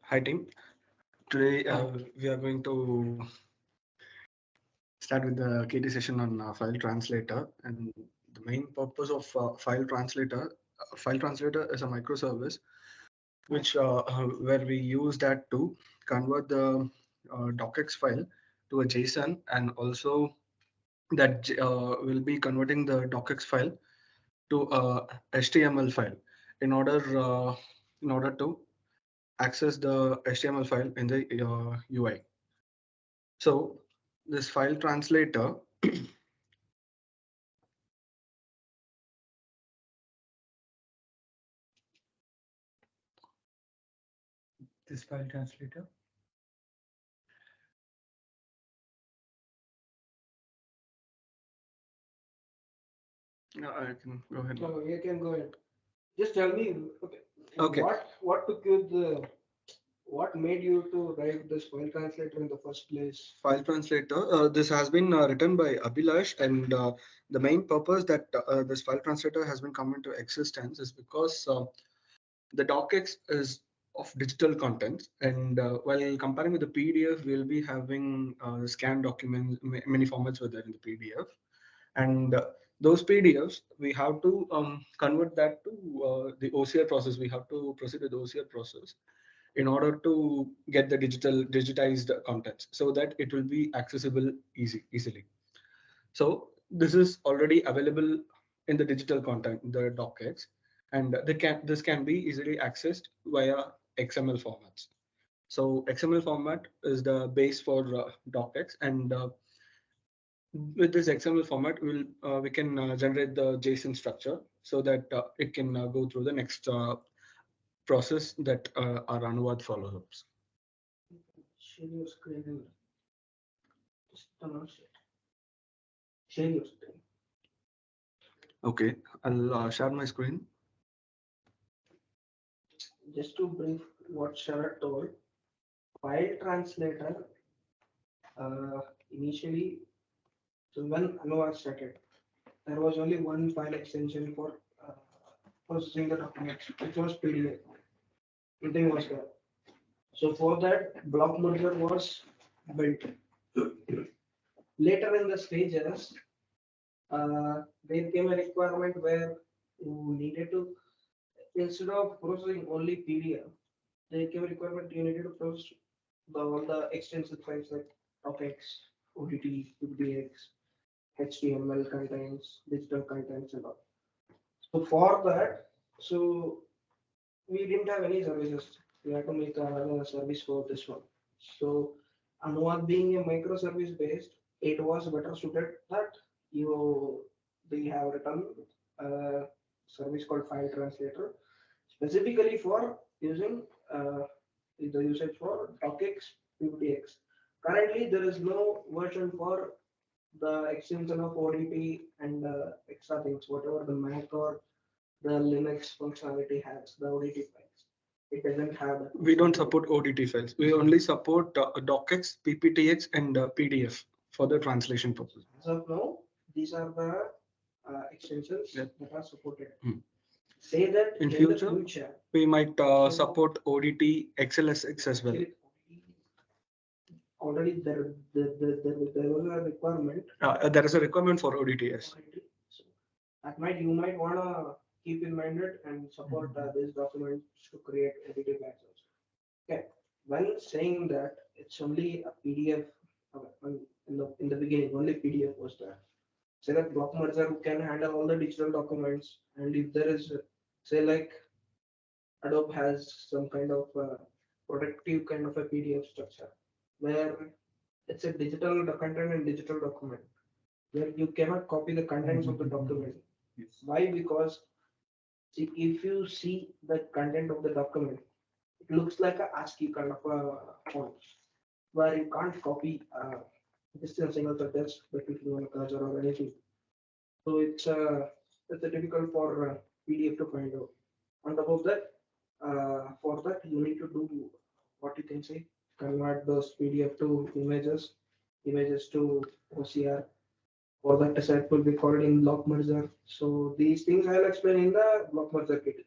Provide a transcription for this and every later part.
Hi team. Today we are going to start with the KT session on file translator. And the main purpose of file translator is a microservice where we use that to convert the docx file to a JSON, and also will be converting the docx file to a HTML file in order uh, in order to access the HTML file in the UI. So this file translator, This file translator. no, I can go ahead. No, you can go ahead. Just tell me, okay, Okay. what took you what made you to write this file translator in the first place? File translator. This has been written by Abhilash, and the main purpose that this file translator has been come into existence is because the docx is of digital content, and while comparing with the PDF, we'll be having scanned documents. Many formats were there in the PDF, and those PDFs we have to convert that to the OCR process. We have to proceed with the OCR process in order to get the digitized contents so that it will be accessible easily. So this is already available in the digital content, the docx, and this can be easily accessed via XML formats. So XML format is the base for docx, and with this XML format, we can generate the JSON structure so that it can go through the next process that our Anuvaad follows up. Share your screen and just announce it. Share your screen. Okay, I'll share my screen. Just to brief what Sharad told, file translator uh, initially, so when Anuvaad started, there was only one file extension for uh, processing the documents, which was PDF. Nothing was there. So for that, block merger was built. Later in the stages, there came a requirement where you needed to, instead of processing only PDF, there came a requirement you needed to process all the extensive files like topics, ODT, PBX, HTML contents, digital contents, and all. So for that, so we didn't have any services. We had to make another service for this one. So Anuvaad being a microservice based, it was better suited that you we have written a service called file translator specifically for using the usage for docx PBX. Currently, there is no version for the extension of ODT and extra things, whatever the Mac or the Linux functionality has, the ODT files. It doesn't have that. We don't support ODT files. We only support docx, PPTX, and PDF for the translation purpose. As of now, these are the extensions Yep. that are supported. Hmm. Say that In the future, future, we might support ODT XLSX as well. actually, already there was a requirement. There is a requirement for ODTs. Already. So that might you might wanna keep in mind it and support this document to create edited access. Okay. When saying that it's only a PDF, in the beginning only PDF was there. Say that block merger can handle all the digital documents, and if there is, say like Adobe has some kind of protective kind of a PDF structure where it's a digital content and digital document where you cannot copy the contents of the document. Yes. Why? Because see, if you see the content of the document, it looks like a ASCII kind of a font where you can't copy just a single text by clicking on a cursor or anything. So it's a difficult for PDF to find out. On top of that, for that you need to do what you can say, convert those PDF to images, images to OCR. For that, set will be called in block merger. So these things I'll explain in the block merger kit.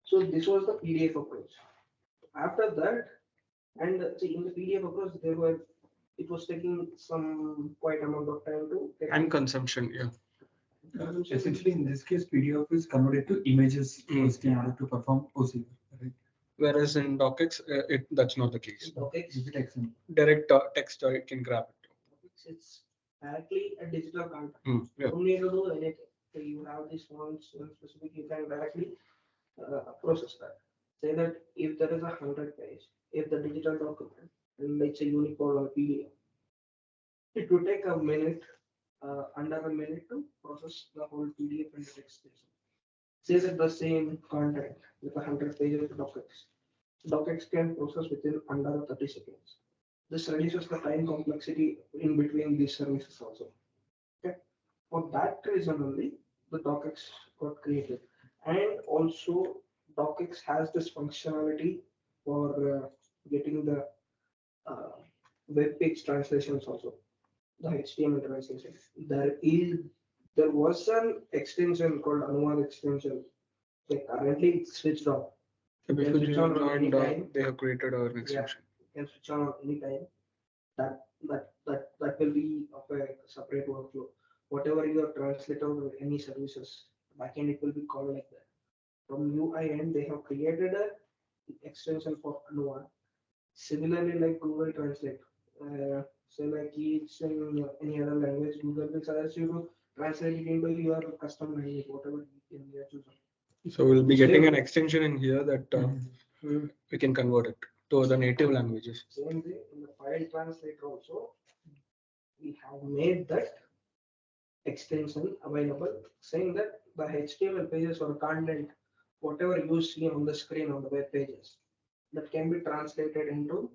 So this was the PDF approach. After that, and see in the PDF approach, it was taking some quite amount of time to get. And consumption, yeah. Essentially, in this case, PDF is converted to images first in Yeah. order to perform OCR, right? Whereas in docx, that's not the case. Okay, Is it excellent? Direct text, it can grab it. it's directly a digital content. Yeah. You don't need to do anything. So you have this one specific, you can directly process that. Say that if there is 100 page, if the digital document, and it's a Unicode or PDF, it would take a minute, under a minute to process the whole PDF and the text. Say that the same content with 100 pages of docx. Docx can process within under 30 seconds. This reduces the time complexity in between these services also. Okay. For that reason only, the docx got created. And also, docx has this functionality for getting the uh, web page translations also, the HTML translation. There was an extension called Anuvaad extension. Like currently it's switched off. So You can before switch you on joined, anytime. they have created an Yeah, extension. you can switch on anytime. That will be of a separate workflow. Whatever your translator or any services, backend it will be called like that. From UI end, they have created a extension for Anuvaad. Similarly, like Google Translate. So like it's in any other language, Google will suggest you to translate it into your custom language, whatever you are choosing. So we'll be getting Same. an extension in here that we can convert it to the native languages. Same way in the file translator also, we have made that extension available, saying that the HTML pages or content, whatever you see on the screen on the web pages, that can be translated into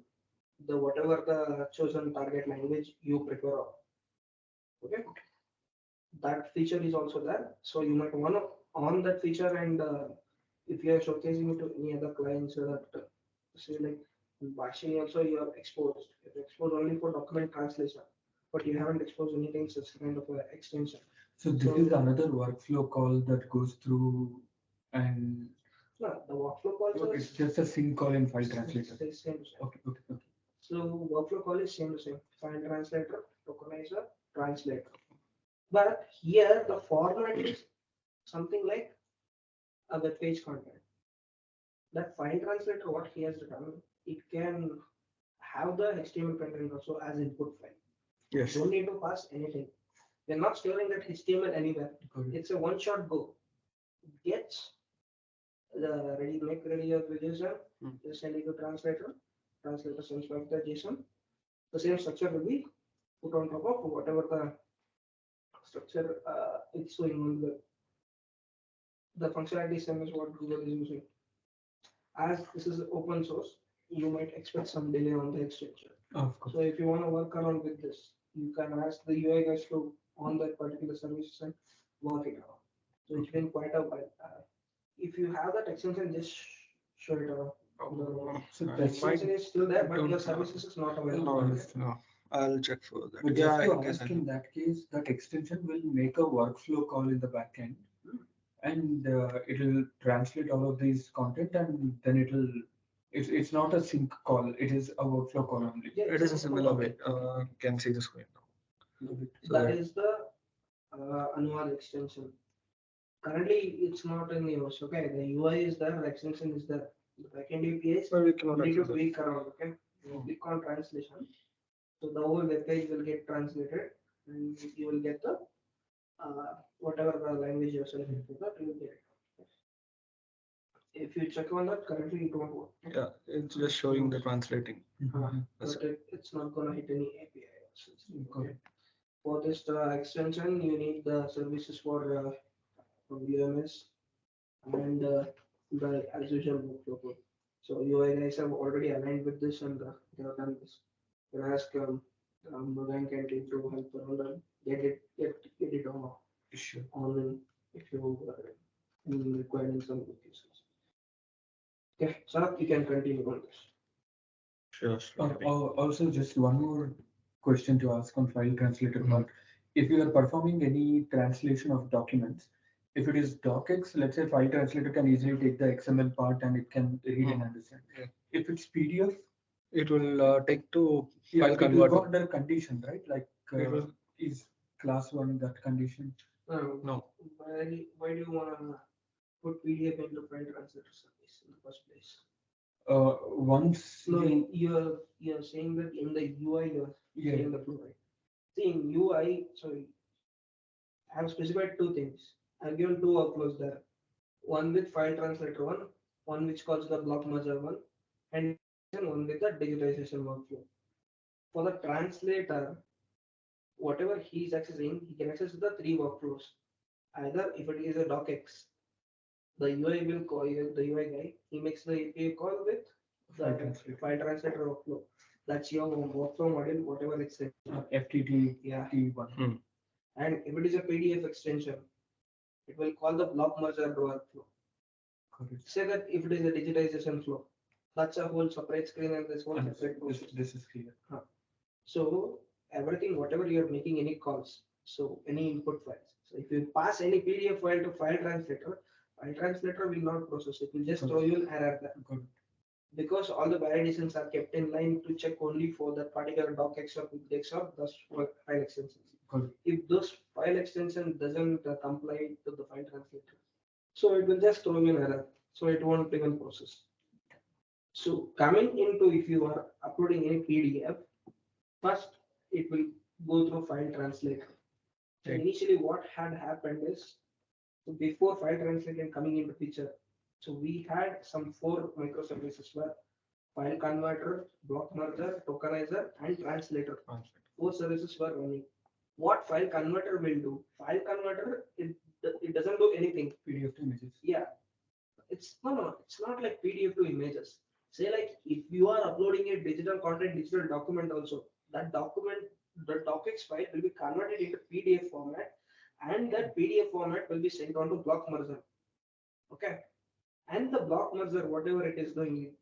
the whatever the chosen target language you prefer. Okay, that feature is also there. So you might want to on that feature, and if you are showcasing it to any other clients, so that say like in bashing also you are exposed. You're exposed only for document translation, but you haven't exposed anything such kind of a extension. So this is another workflow call that goes through, and No, the workflow calls it's just a sync call in file translator. same. Same. Okay, okay, okay. So workflow call is same to same. File translator, tokenizer, translator. But here the format is something like a web page content. That file translator, what he has done, it can have the HTML content also as input file. Yes. Don't need to pass anything. We're not storing that HTML anywhere. Okay. It's a one-shot go. Gets the make ready your JSON, you send it to translator. Translator sends back the JSON. The same structure will be put on top of whatever the structure it's showing on the functionality same as what Google is using. As this is open source, you might expect some delay on the extension. Of course. So if you want to work around with this, you can ask the UI guys to on that particular service and work it out. So it's been quite a while. If you have that extension, just show it around. So The that's extension is still there, but don't your know. services is not No, available. no. I'll check for that. But Yeah, just to I guess ask, I in know. that case, that extension will make a workflow call in the backend, and it'll translate all of these content, and then it's not a sync call, it is a workflow call only. Yeah, It is a similar way. Can see the screen now. So that is the Anuvaad extension. Currently, it's not in use. Okay, the UI is there, the extension is there. The backend APIs, but we you cannot need to access it. tweak around. Okay, you click on translation. So the whole web page will get translated, and you will get the whatever the language you're selecting for that, you will get it. If you check on that, currently it won't work. Yeah, it's just showing the translating. That's But it's not gonna hit any API. Okay. For this extension, you need the services for from UMS and the as usual workflow code. So UI guys have already aligned with this, and they have done this. You can ask Morgan Canteen to help around and get it Sure. on if you require in some cases. Okay, so you can continue on this. Sure. Also, just one more question to ask on file translator part. If you are performing any translation of documents, If it is docx, let's say file translator can easily take the XML part and it can read and understand. Yeah. If it's PDF, It will take to yeah, file it will go converter. under condition, right? Like It will is class one that condition? no. Why do you wanna put PDF into file translator service in the first place? Once No, you, you're saying that in the UI you're yeah, saying the flow, right? See, in UI, sorry, I have specified two things. I've given two workflows there. One with file translator one which calls the block merger one, and one with the digitization workflow. For the translator, whatever he's accessing, he can access the three workflows. Either if it is a docx, the UI will call the UI guy. He makes the API call with file the translator, file translator workflow. That's your workflow model, whatever it's in. FTT Yeah. T1. And if it is a PDF extension, it will call the block merger workflow. Correct. Say that if it is a digitization flow, that's a whole separate screen and this whole separate process. This is clear. So everything, whatever you're making any calls, so any input files. So if you pass any PDF file to file translator will not process it. Will just throw you an error there. Good. Because all the validations are kept in line to check only for that particular docx or bigdex or those file extensions. Good. If those file extension doesn't comply to the file translator, so it will just throw you an error. So it won't even process. So coming into if you are uploading any PDF, first it will go through file translator. So Right. initially what had happened is, so before file translator coming into picture, so we had some four microservices where file converter, block merger, tokenizer, and translator. Four services were running. What file converter will do? File converter, it doesn't do anything. PDF to images. Yeah, it's not like PDF to images. Say like if you are uploading a digital content, digital document also, that document, the docx file will be converted into PDF format, and that PDF format will be sent on to block merger. Okay, and the block merger, whatever it is doing,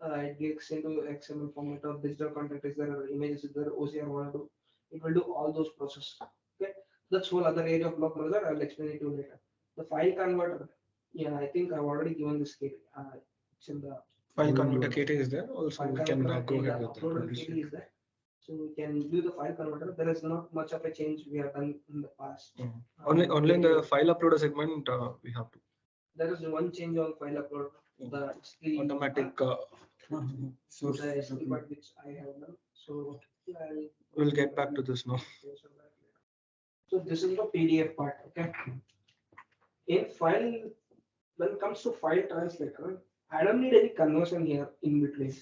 it gets into XML format or digital content is there, or images is there, OCR want to do, it will do all those processes. Okay, that's whole other area of block merger. I will explain it to you later. The file converter, yeah, I think I've already given this kit. It's in the File converter KT is there. Also, file we can converter go in the ahead with that. uploader Publish KT it. is there. So we can do the file converter. There is not much of a change we have done in the past. Only in the file uploader segment we have to There is one change on file upload. The automatic. Source. the SD part which I have done. So yeah, We'll get back to this now. So this is the PDF part. Okay. In file, when it comes to file translator, I don't need any conversion here in between.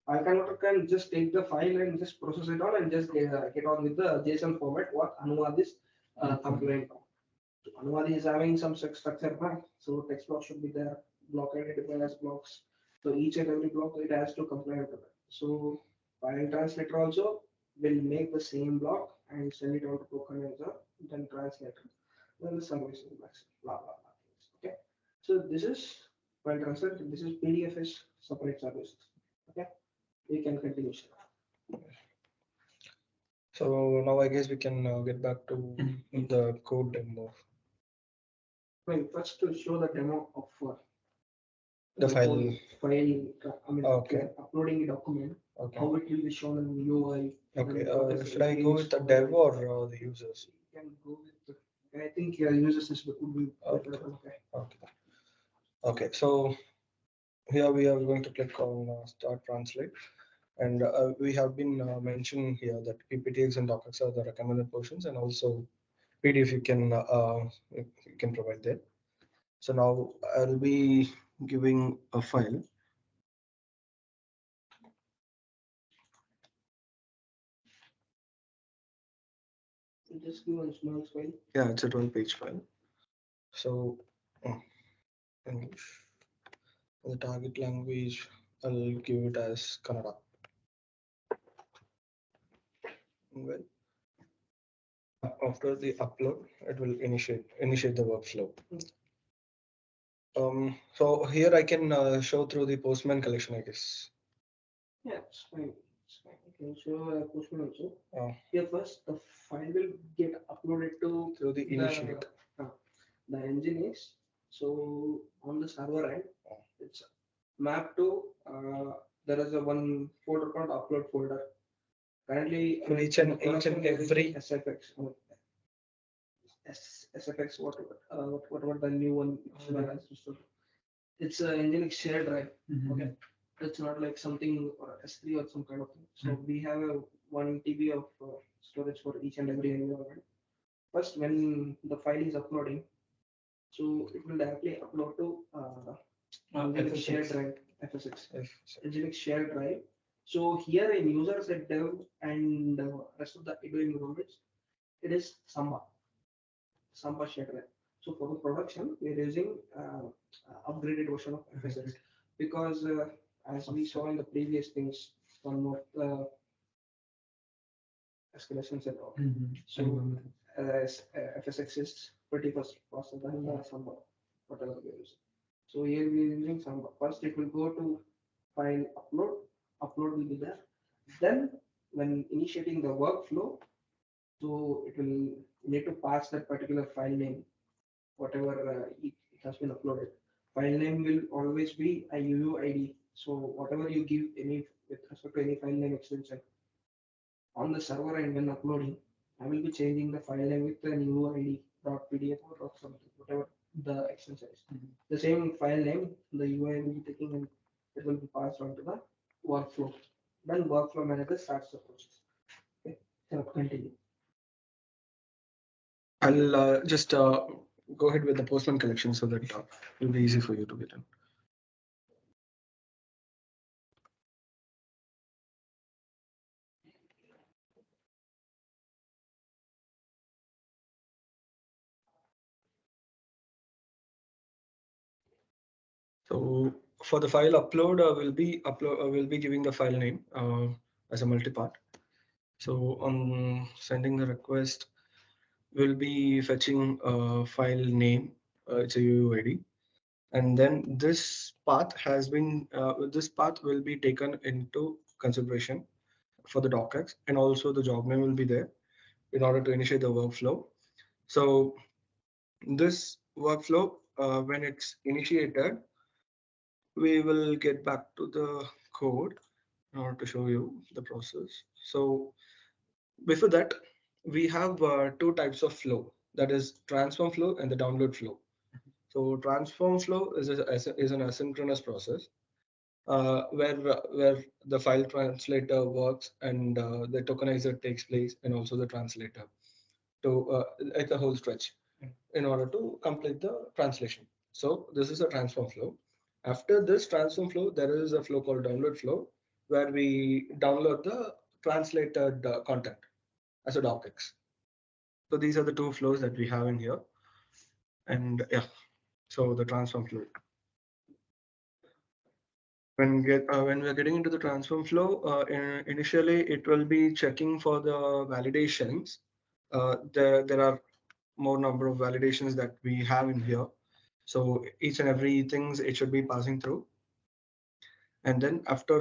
File converter can just take the file and just process it on and just get on with the JSON format what Anuvaad is compliant on. So Anuvaad is having some structure, right? So text block should be there, block identifiers blocks. So each and every block it has to comply with that. So file translator also will make the same block and send it out to tokenizer, then translator, then the service will blah blah blah. Okay. So this is file translator. This is PDF is separate services. Okay. We can continue. So now I guess we can get back to the code demo. I mean, first to show the demo of The file. I mean, Okay. uploading a document, Okay. how it will be shown in the UI. Okay. and what is Should I go with the against dev or the You users? can go with I think your users is would be Okay. better. Okay. Okay. Okay. So here we are going to click on start translate. And we have been mentioned here that PPTX and docx are the recommended portions, and also PDF you can provide there. So now I'll be giving a file. Just give one small file. Yeah, it's a 12-page file. So English. The target language, I'll give it as Kannada. Well, after the upload, it will initiate the workflow. So here I can show through the Postman collection, I guess. Yeah, it's fine. It's fine. You can show a Postman also. Oh. Here first, the file will get uploaded to Through the initiate. the Nginx. So on the server end, it's mapped to there is a one folder called upload folder. Currently, For each and every. SFX, SFX, whatever the new one has to store. It's a Nginx shared drive. Okay, it's not like something or S3 or some kind of thing. So we have a 1 TB of storage for each and every environment. First, when the file is uploading, so it will directly upload to Nginx shared drive, FSX, Nginx shared drive. So here in user set dev and rest of the Edo environments, it is Samba shared drive. So for the production, we are using upgraded version of FSX because as we saw in the previous things, one of the escalations and all. So FSX is pretty fast faster than Samba, whatever we are using. So here we are using Samba. First, it will go to file upload. Upload will be there. Then, when initiating the workflow, so it will need to pass that particular file name, whatever it has been uploaded. File name will always be a UUID. So whatever you give any with respect to any file name extension on the server and when uploading, I will be changing the file name with the new ID .pdf or something, whatever the extension is. The same file name, the UI will be taking and it will be passed on to the workflow. Then workflow manager starts the process. Okay, so continue. I'll just go ahead with the Postman collection so that it will be easy for you to get in. So for the file upload, we'll be giving the file name as a multipart. So on sending the request, we'll be fetching a file name. It's a UUID, and then this path will be taken into consideration for the docx, and also the job name will be there in order to initiate the workflow. So this workflow, when it's initiated, we will get back to the code in order to show you the process. So before that, we have two types of flow, that is transform flow and the download flow. So transform flow is an asynchronous process where the file translator works and the tokenizer takes place and also the translator to at the whole stretch in order to complete the translation. So this is a transform flow. After this transform flow, there is a flow called download flow where we download the translated content as a docx. So these are the two flows that we have in here. And yeah, so the transform flow. When we're getting into the transform flow, initially it will be checking for the validations. There are more number of validations that we have in here. So each and every things it should be passing through. And then after,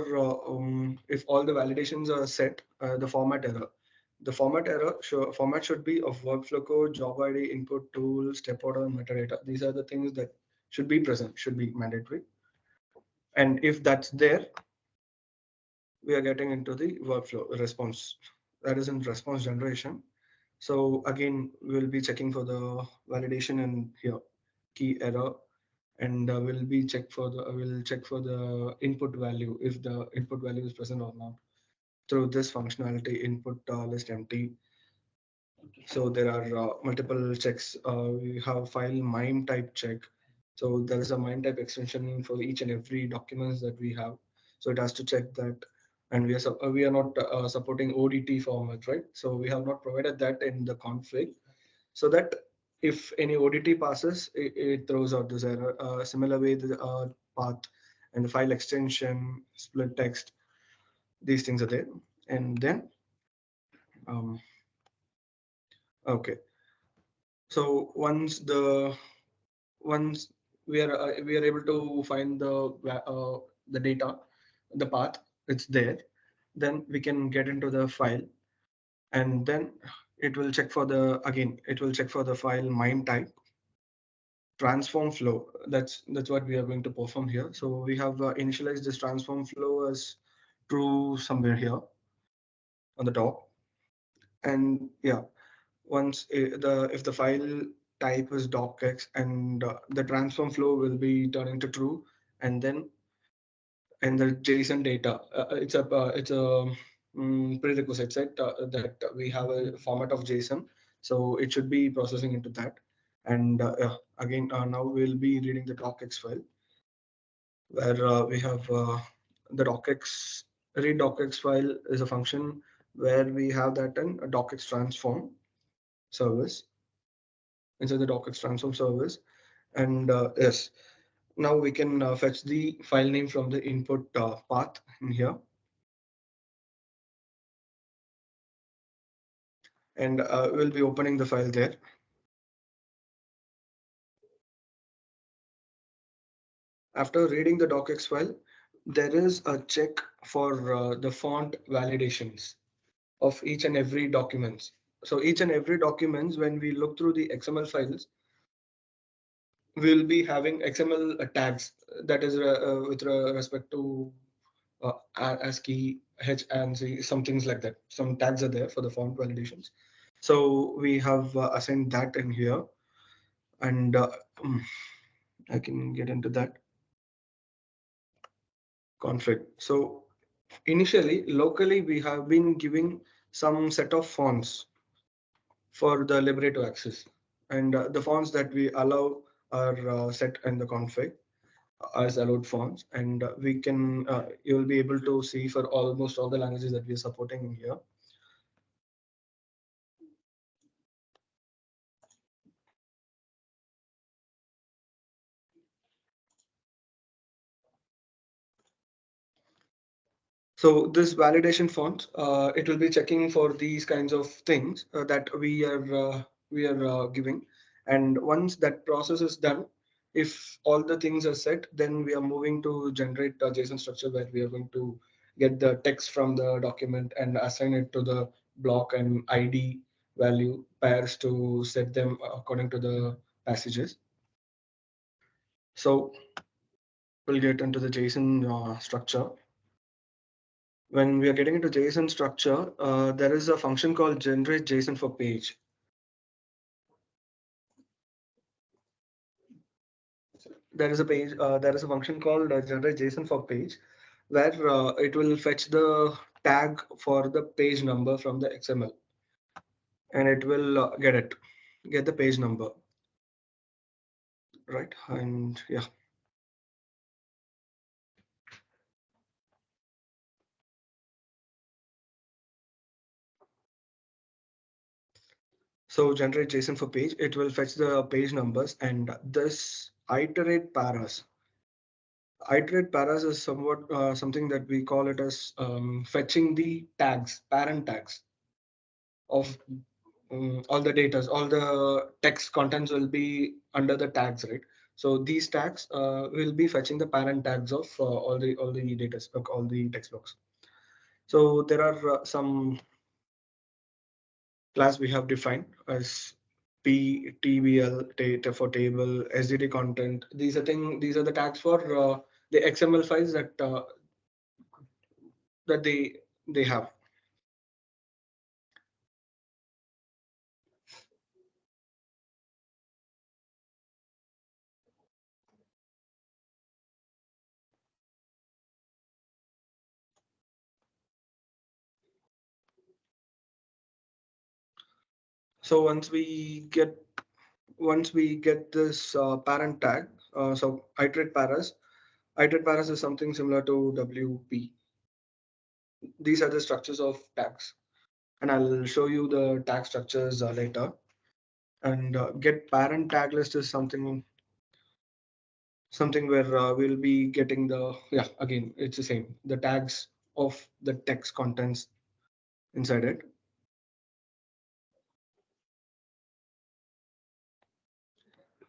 if all the validations are set, the format error. The format should be of workflow code, job ID, input tool, step order, metadata. These are the things that should be present, should be mandatory. And if that's there, we are getting into the workflow response. That is in response generation. So again, we'll be checking for the validation and here key error, and we'll check for the input value if the input value is present or not through this functionality input list empty. So there are multiple checks. We have file mime type check. So there is a mime type extension for each and every documents that we have. So it has to check that, and we are not supporting ODT format, right? So we have not provided that in the config, so that if any ODT passes, it throws out this error. Similar way, the path and the file extension, split text, these things are there. And then, okay. So once we are able to find the data, the path, it's there, then we can get into the file, and then it will check for the file mime type. transform flow. That's what we are going to perform here. So we have initialized this transform flow as true somewhere here on the top. And yeah, once the if the file type is docx, and the transform flow will be turning to true, and then and the JSON data. It's a prerequisite set that we have a format of JSON, so it should be processing into that. And yeah, again, now we'll be reading the docx file where we have the docx read docx file is a function where we have that in a docx transform service inside the docx transform service. And yes, now we can fetch the file name from the input path in here, and we'll be opening the file there. After reading the docx file, there is a check for the font validations of each and every documents. So each and every documents, when we look through the XML files, we'll be having XML tags that is with respect to ASCII, H and C, some things like that. Some tags are there for the font validations. So we have assigned that in here, and mm, I can get into that config. So initially, locally, we have been giving some set of fonts for the Libretto access, and the fonts that we allow are set in the config as allowed fonts, and we can you will be able to see for almost all the languages that we are supporting in here. So this validation font, it will be checking for these kinds of things that we are giving, and once that process is done, if all the things are set, then we are moving to generate a JSON structure where we are going to get the text from the document and assign it to the block and ID value pairs to set them according to the passages. So we'll get into the JSON structure. When we are getting into JSON structure, there is a function called generate JSON for page. There is a function called generate JSON for page, where it will fetch the tag for the page number from the XML, and it will get the page number, right? And yeah, so generate JSON for page, it will fetch the page numbers, and this iterate paras. Iterate paras is somewhat something that we call it as fetching the tags, parent tags of all the data, all the text contents will be under the tags, right? So these tags will be fetching the parent tags of all the data, all the text blocks. So there are some class we have defined as PTBL data for table, SDT content. These are the tags for the XML files that they have. So once we get this parent tag, so iterate paras is something similar to WP. These are the structures of tags, and I'll show you the tag structures later. And get parent tag list is something where we'll be getting the, yeah, again it's the same, the tags of the text contents inside it.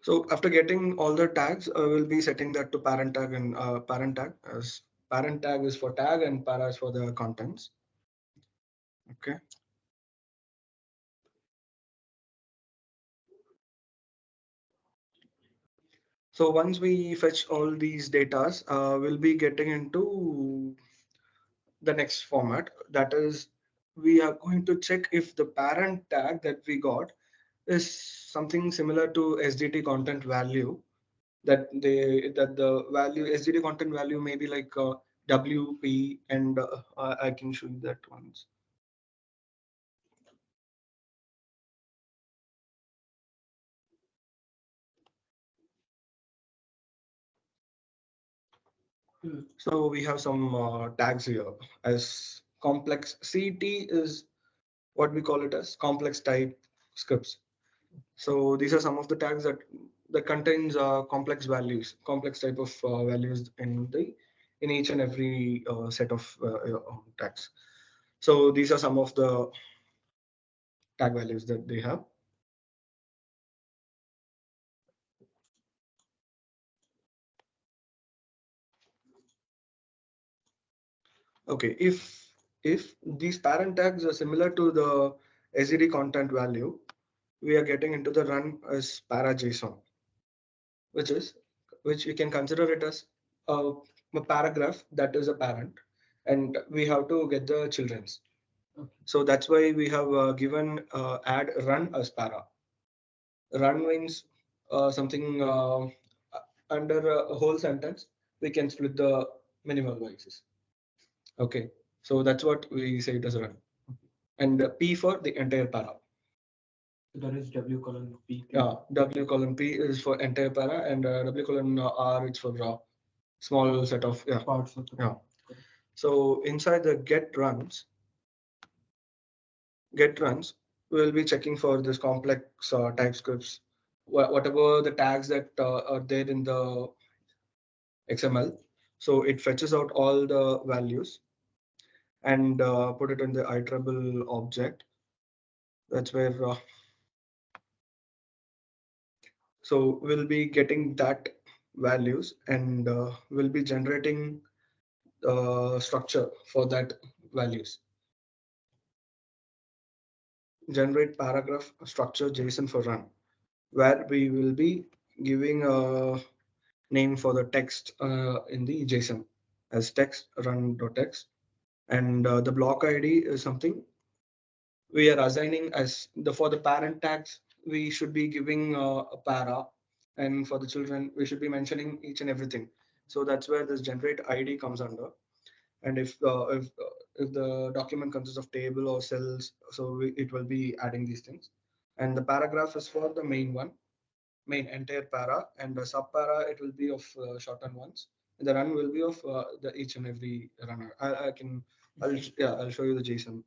So after getting all the tags, we'll be setting that to parent tag, and parent tag as parent tag is for tag and para is for the contents. Okay. So once we fetch all these datas, we'll be getting into the next format. That is, we are going to check if the parent tag that we got is something similar to SDT content value, that the value SDT content value may be like WP, and I can show you that once. So we have some tags here as complex. CT is what we call it as complex type scripts. So these are some of the tags that contains complex values, complex type of values in each and every set of tags. So these are some of the tag values that they have. Okay, if these parent tags are similar to the SED content value, we are getting into the run as para JSON, which is which you can consider it as a paragraph that is a parent, and we have to get the children's. Okay. So that's why we have given add run as para. Run means something under a whole sentence we can split the minimal voices. Okay, so that's what we say it as run. And P for the entire para. So that is W colon P. Yeah, W colon P is for entire para, and W colon R is for small set of, yeah. Parts of the Yeah. So inside the get runs, we'll be checking for this complex TypeScripts, whatever the tags that are there in the XML. So it fetches out all the values and put it in the iterable object. That's where so we'll be getting that values, and we'll be generating structure for that values. Generate paragraph structure JSON for run, where we will be giving a name for the text in the JSON as text run.text, and the block ID is something we are assigning as the for the parent tags. We should be giving a para, and for the children we should be mentioning each and everything. So that's where this generate ID comes under. And if the document consists of table or cells, so it will be adding these things. And the paragraph is for the main one, main entire para, and the sub para it will be of shortened ones. And the run will be of the each and every runner. I can I'll show you the JSON.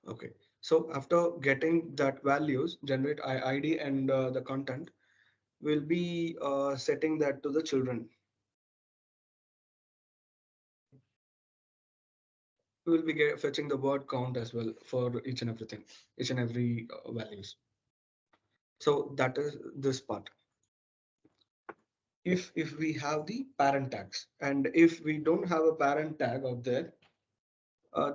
Okay, so after getting that values, generate ID and the content, we'll be setting that to the children. We will be fetching the word count as well for each and everything, each and every values. So that is this part. If we have the parent tags, and if we don't have a parent tag out there,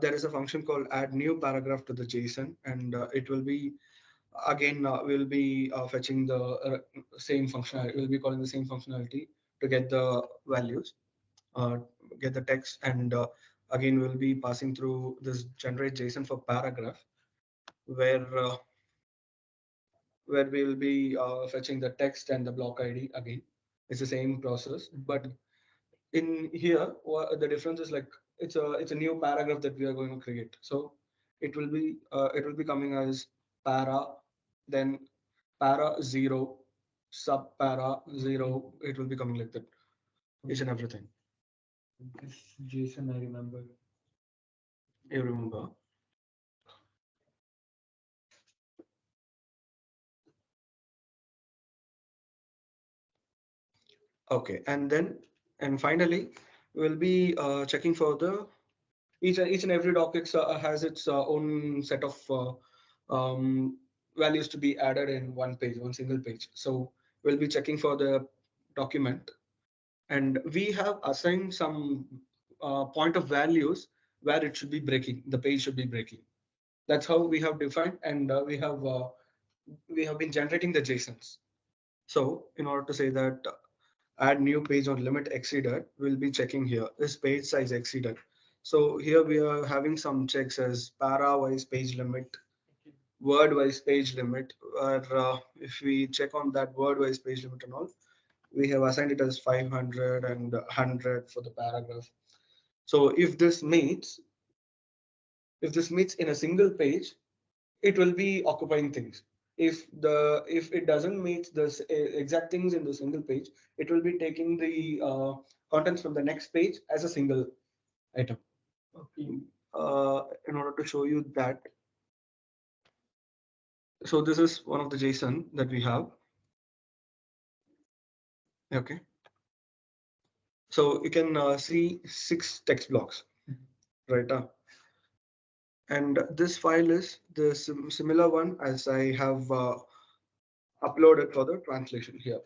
there is a function called add new paragraph to the JSON, and it will be again we'll be fetching the same functionality. We'll be calling the same functionality to get the values, uh, get the text, and again we'll be passing through this generate JSON for paragraph, where we will be fetching the text and the block ID again. It's the same process, but in here the difference is like it's a new paragraph that we are going to create. So it will be coming as para, then para zero, sub para zero. It will be coming like that, each and everything. This JSON I remember. You remember? Okay, and finally we'll be checking for the Each and every docx has its own set of values to be added in one page, one single page. So we'll be checking for the document, and we have assigned some point of values where it should be breaking. The page should be breaking. That's how we have defined, and we have been generating the JSONs. So in order to say that add new page on limit exceeded, we'll be checking here is page size exceeded. So here we are having some checks as para wise page limit, word wise page limit, or if we check on that word wise page limit and all, we have assigned it as 500 and 100 for the paragraph. So if this meets in a single page, it will be occupying things. If it doesn't meet the exact things in the single page, it will be taking the contents from the next page as a single item. Okay. In order to show you that, so this is one of the JSON that we have. Okay, so you can see 6 text blocks, right? And this file is the similar one as I have uploaded for the translation here.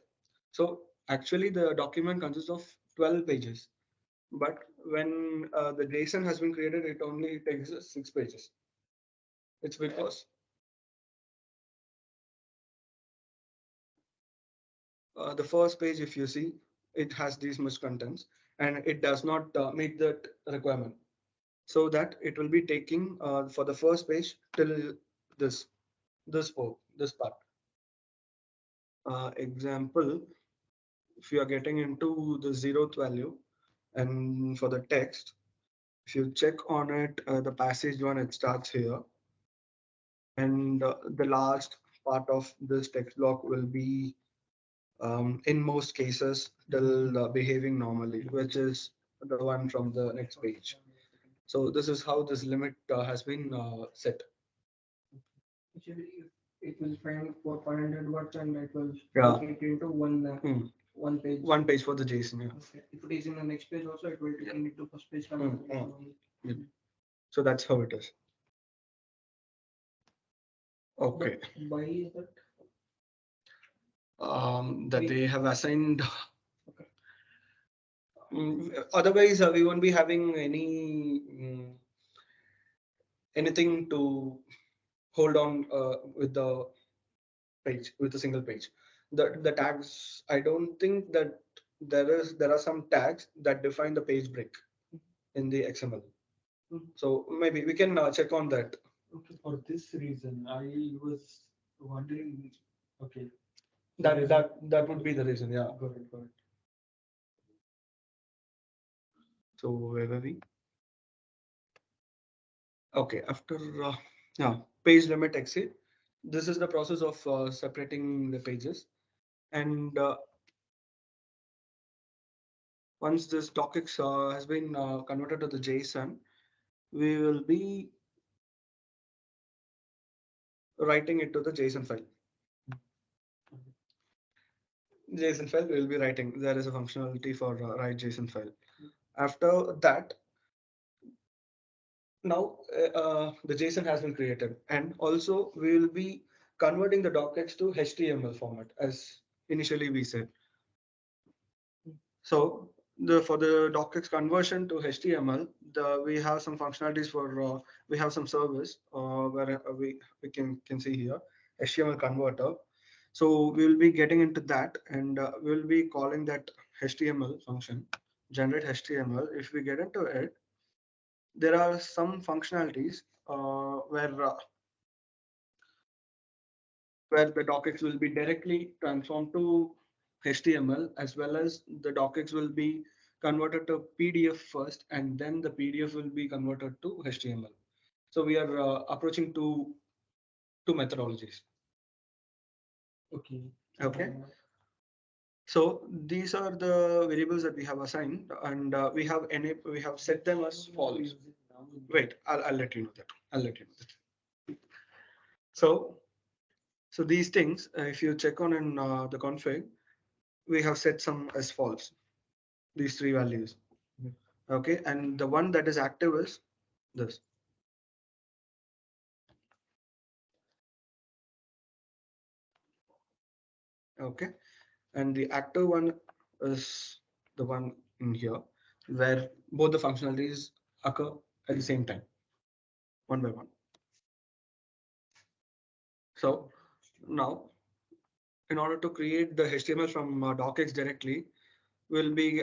So actually the document consists of 12 pages, but when the JSON has been created, it only takes 6 pages. It's because the first page, if you see, it has these much contents and it does not meet that requirement. So that it will be taking for the first page till this this part. Example, if you are getting into the zeroth value, and for the text, if you check on it, the passage one, it starts here, and the last part of this text block will be in most cases till behaving normally, which is the one from the next page. So this is how this limit has been set. Actually, if it will find for 500 words and it will Yeah. take it into one Hmm. one page. One page for the JSON. Yeah. Okay. If it is in the next page also, it will take it to first page. Yeah. So that's how it is. Okay. But why is that? That they have assigned. Okay. Otherwise, we won't be having anything to hold on with the page, with a single page. The tags, I don't think that there are some tags that define the page break in the XML. So maybe we can check on that. Okay, for this reason, I was wondering. Okay, That would be the reason. Yeah. go ahead, go ahead. So where were we? Okay, after yeah, page limit exit. This is the process of separating the pages, and once this docx has been converted to the JSON, we will be writing it to the JSON file. JSON file we will be writing. There is a functionality for write JSON file. After that, now the JSON has been created, and also we will be converting the docx to HTML format as initially we said. So the for the docx conversion to HTML, we have some functionalities for we have some service where we can see here HTML converter. So we will be getting into that, and we will be calling that HTML function generate HTML. If we get into it, there are some functionalities where the docx will be directly transformed to HTML, as well as the docx will be converted to PDF first, and then the PDF will be converted to HTML. So we are approaching two methodologies. Okay. Okay. So these are the variables that we have assigned, and we have set them as false. Wait, I'll let you know that. I'll let you know that. So these things, if you check on in the config, we have set some as false. These 3 values. Okay, and the one that is active is this. Okay, and the active one is the one in here where both the functionalities occur at the same time, one by one. So now, in order to create the HTML from docx directly, we'll be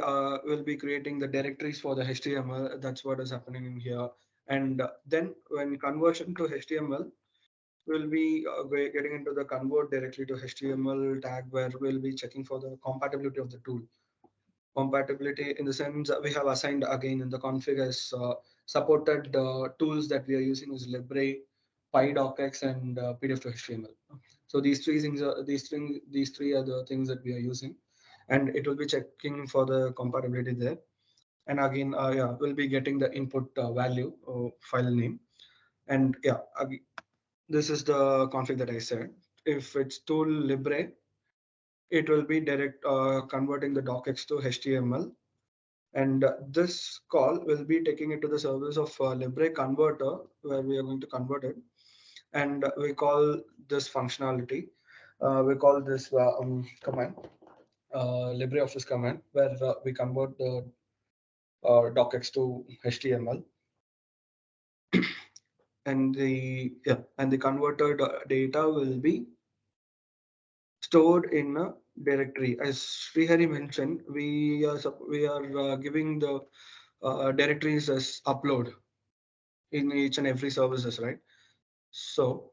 creating the directories for the HTML. That's what is happening in here. And then when conversion to HTML, we'll be getting into the convert directly to HTML tag where we'll be checking for the compatibility of the tool. Compatibility in the sense that we have assigned again in the config as supported tools that we are using is Libre, PyDocx, and PDF to HTML. So these three are the things that we are using, and it will be checking for the compatibility there. And again, yeah, we'll be getting the input value or file name. And yeah, this is the config that I said. If it's tool Libre, it will be direct converting the docx to HTML, and this call will be taking it to the service of Libre converter where we are going to convert it, and we call this functionality. We call this command, LibreOffice command, where we convert the docx to HTML, and the converted data will be stored in a directory. As Srihari mentioned, we are giving the directories as upload in each and every services, right? So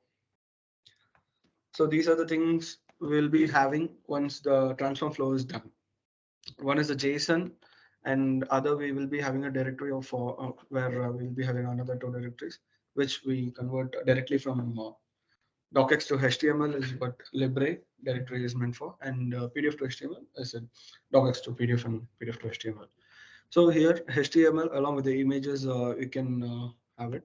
these are the things we'll be having once the transform flow is done. One is the JSON, and other we will be having a directory of where we'll be having another two directories, which we convert directly from docx to HTML is what Libre directory is meant for, and PDF to HTML is a docx to PDF and PDF to HTML. So here HTML along with the images, you can have it.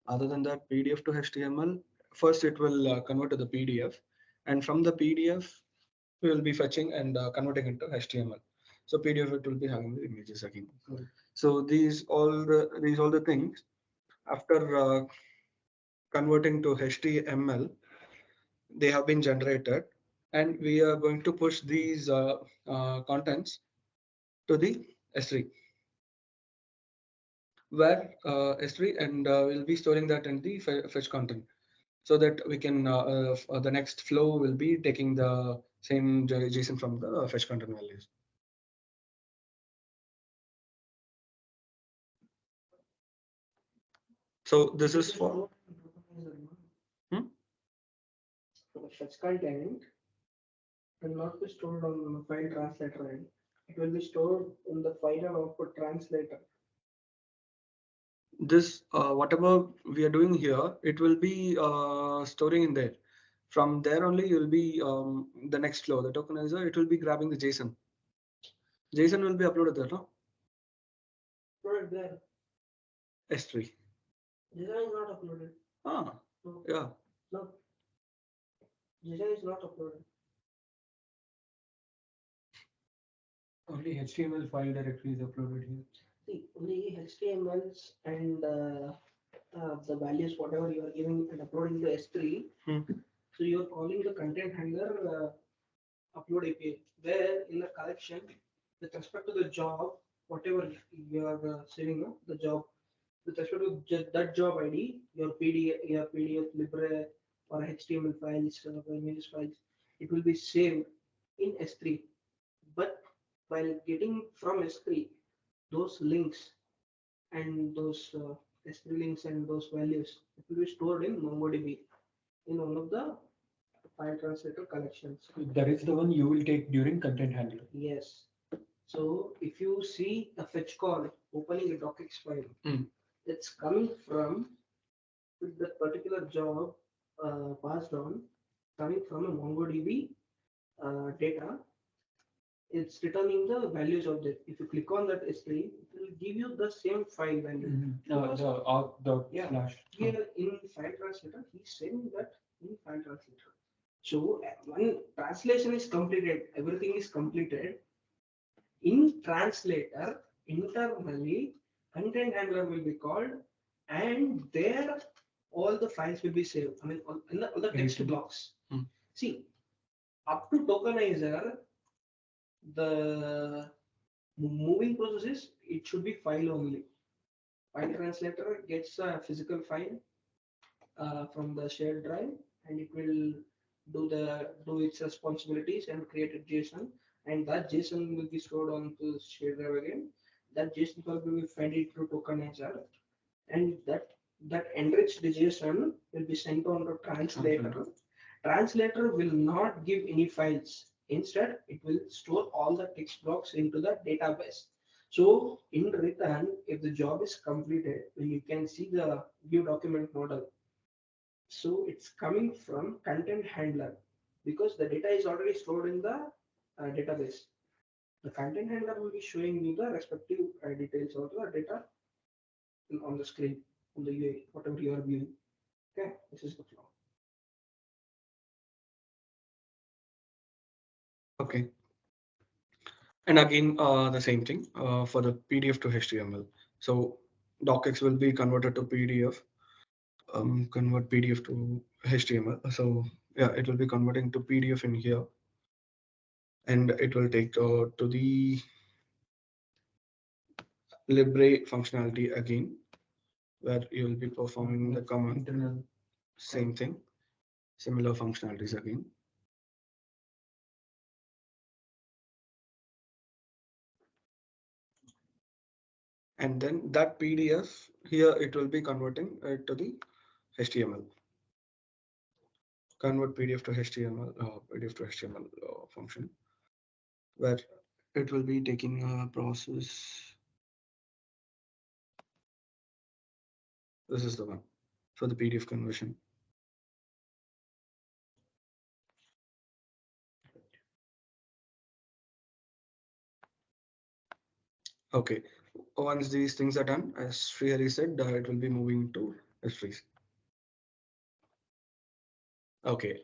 Other than that, PDF to HTML, first it will convert to the PDF, and from the PDF, we will be fetching and converting into HTML. So PDF it will be having the images again. So these all the things after converting to HTML, they have been generated, and we are going to push these contents to the S3, where S3, and we'll be storing that in the fetch content, so that we can the next flow will be taking the same JSON from the fetch content values. So this is for hmm? The fetch content will not be stored on the file translator end. It will be stored in the file and output translator. This whatever we are doing here, it will be storing in there. From there only, you'll be the next flow, the tokenizer. It will be grabbing the JSON. JSON will be uploaded there, no? Uploaded there. S3. JSON is not uploaded. Ah, No. yeah. No. JSON is not uploaded. Only HTML file directory is uploaded here. See, only HTMLs and the values, whatever you are giving and uploading the S3. So you are calling the content handler upload API. There in the collection, with respect to the job, whatever you are saving, the job, with respect to that job ID, your PDF, Libre, or HTML files, or images files, it will be saved in S3. But while getting from S3, those links and those S3 links and those values, it will be stored in MongoDB in one of the file translator collections. That is the one you will take during content handling. Yes. So if you see a fetch call opening a docx file, it's coming from with that particular job passed on, coming from a MongoDB data. It's returning the values of that. If you click on that S3, it will give you the same file value. The auth dot Yeah. slash. Here in file translator, he's saying that in file translator. So when translation is completed, everything is completed. In translator, internally, content handler will be called, and there all the files will be saved. I mean, all the text blocks. Hmm. See, up to tokenizer, the moving process is it should be file only. File translator gets a physical file from the shared drive, and it will do its responsibilities and create a JSON, and that JSON will be stored on the shared drive again. That JSON file will be fed into tokenizer, and that enriched JSON will be sent on to translator. Translator will not give any files. Instead, it will store all the text blocks into the database. So in return, if the job is completed, when you can see the view document model, so it's coming from content handler because the data is already stored in the database. The content handler will be showing you the respective details of the data on the screen, on the UI, whatever you are viewing. Okay, this is the flow. Okay. And again, the same thing for the PDF to HTML. So docx will be converted to PDF, convert PDF to HTML. So yeah, it will be converting to PDF in here, and it will take to the Libre functionality again, where you will be performing the command. Internal. Same thing, similar functionalities again. And then that PDF here, it will be converting it to the HTML. Convert PDF to HTML, PDF to HTML function, where it will be taking a process. This is the one for the PDF conversion. Okay, once these things are done, as Srihari said, it will be moving to S3. Okay.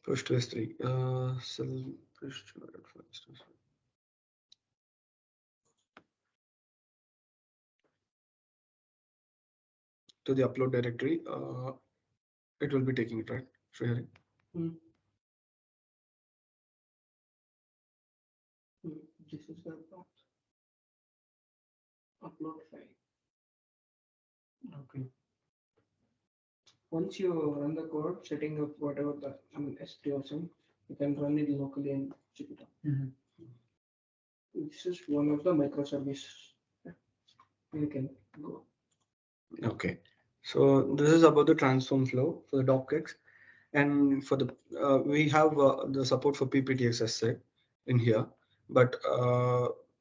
Push to S3. Push to the upload directory. It will be taking it, right, Srihari? Hmm. This is the upload file. Okay. Once you run the code, setting up whatever the S3 option, you can run it locally and check it out. Mhm. This is one of the microservices. You can go. Okay. So this is about the transform flow for the docx, and for the we have the support for PPTXSA in here, but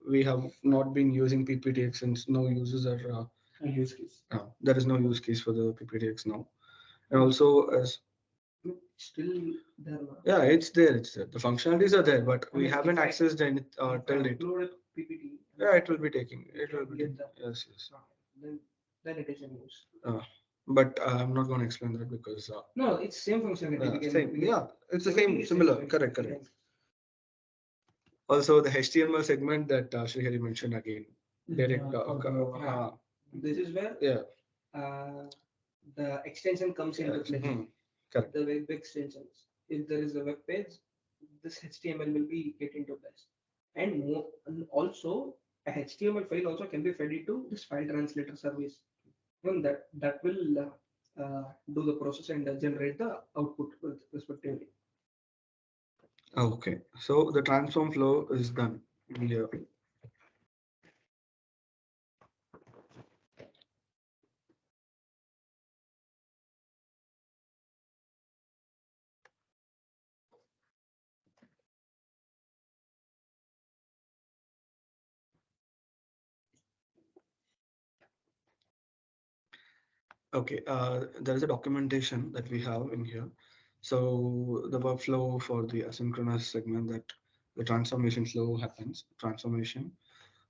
we have not been using PPTX since no users are. A use case. There is no use case for the PPTX now, and also as Still there now. yeah, it's there. It's there. The functionalities are there, but I we mean, haven't if I- accessed any If I till date. upload a PPT. Yeah, it will be taking. It can will be get taking. that. Yes, yes. Then it is in use. But I'm not going to explain that because No, it's same functionality. same. Yeah, it's the everything same, is similar. same. Correct, correct. Also, the HTML segment that Srihari mentioned again. Direct. This is where Yeah. The extension comes into Yes. play. Correct. The web extensions. If there is a web page, this HTML will be get into place. And also a HTML file also can be fed into this file translator service. And that will do the process and generate the output respectively. Okay. So the transform flow is done here. Okay, there is a documentation that we have in here. So the workflow for the asynchronous segment, that the transformation flow happens, transformation,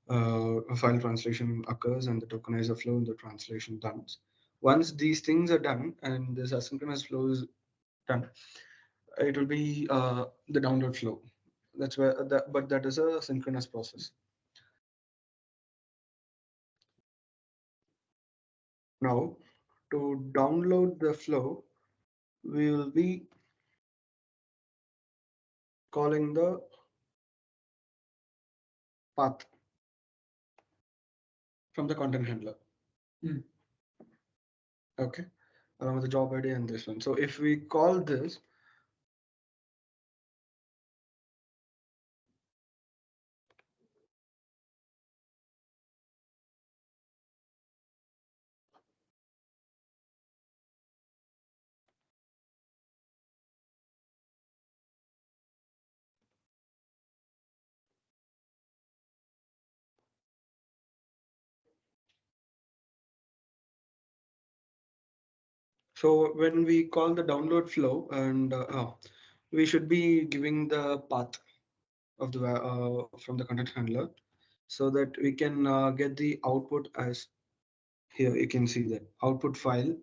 a file translation occurs, and the tokenizer flow in the translation done. Once these things are done and this asynchronous flow is done, it will be the download flow. That's where that, but that is a synchronous process. Now, to download the flow, we will be calling the path from the content handler. Hmm. Okay, along with the job ID and this one. So if we call this, so when we call the download flow, and we should be giving the path of the from the content handler, so that we can get the output as here. You can see that output file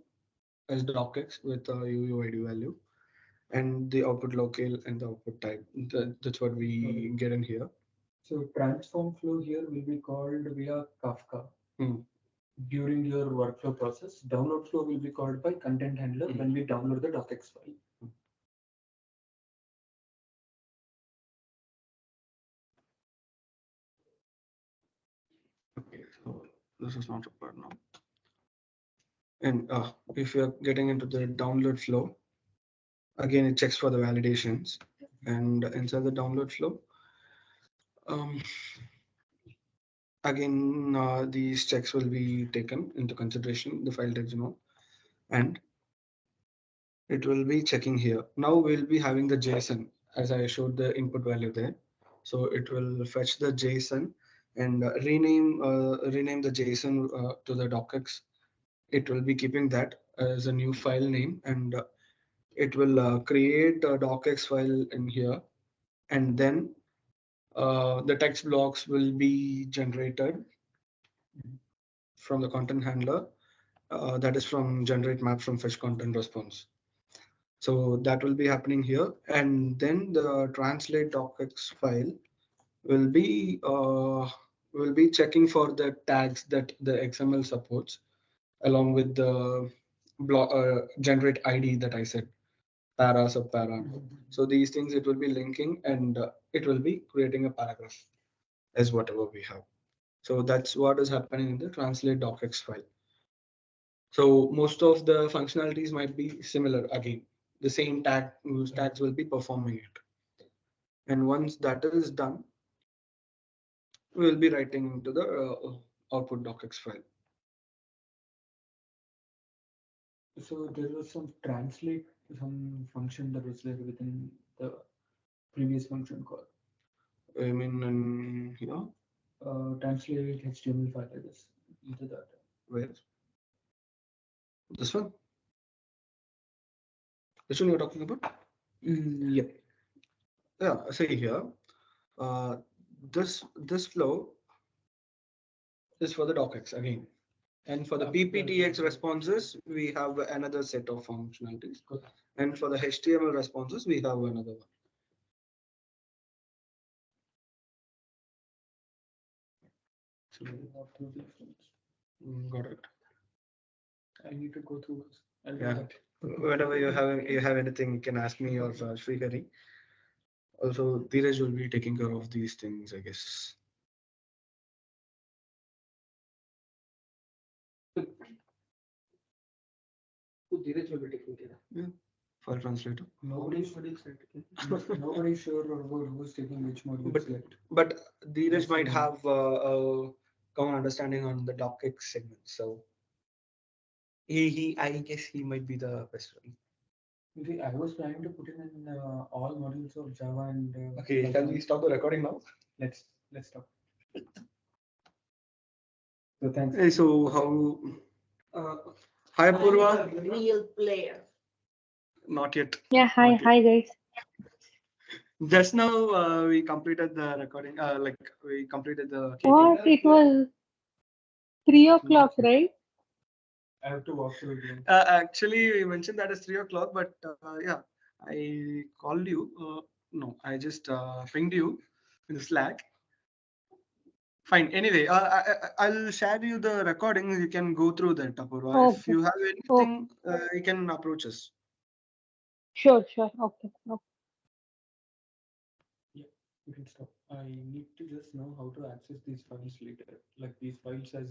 as docx with a UUID value and the output locale and the output type. That's what we get in here. So transform flow here will be called via Kafka. Hmm. During your workflow process, download flow will be called by content handler when we download the docx file. Okay, so this is not required now. And if you're getting into the download flow, again it checks for the validations, and inside the download flow, um, again these checks will be taken into consideration, the file types, and it will be checking here. Now we'll be having the JSON as I showed the input value there. So it will fetch the JSON and rename the JSON to the docx. It will be keeping that as a new file name, and it will create a docx file in here, and then the text blocks will be generated from the content handler. That is from generate map from fetch content response. So that will be happening here, and then the translate docx file will be checking for the tags that the XML supports, along with the block generate ID that I said, para sub para. So these things it will be linking, and it will be creating a paragraph as whatever we have. So that's what is happening in the translate docx file. So most of the functionalities might be similar again. The same tags will be performing it. And once that is done, we'll be writing into the output docx file. So there was some translate some function that was there within the previous function call. I mean, in here, Translate HTML file, I guess, into that. where? This one? Which one you're talking about? Yep. Yeah, see here. Uh, this flow is for the docx again. And for the PPTX responses, we have another set of functionalities. And for the HTML responses, we have another one. So, got it. I need to go through this. I'll do Yeah. that. Whenever you have anything, you can ask me or Srihari. Also, Dheeraj will be taking care of these things, I guess. Who Dheeraj will be taking care of? Yeah. File translator. Nobody's nobody's sure who's taking which module. But Dheeraj might have a common understanding on the docx segment. So I guess he might be the best one. I was planning to put in all modules of Java and. Okay, shall we stop the recording now? Let's stop. So thanks. Hey, so how? Hi, Purva. I'm a real player. Not yet. Yeah, hi, Not yet. hi guys. Just now we completed the recording. Like we completed the KT. What? It was 3 o'clock, right? I have to walk through again. Actually, you mentioned that it's 3 o'clock, but yeah, I called you. No, I just pinged you in the Slack. Fine. Anyway, I'll share you the recording. You can go through that, Apurva. If Okay. you have Okay. anything, you can approach us. Sure. Sure. Okay. Okay. Yeah, you can stop. I need to just know how to access these files later. Like these files as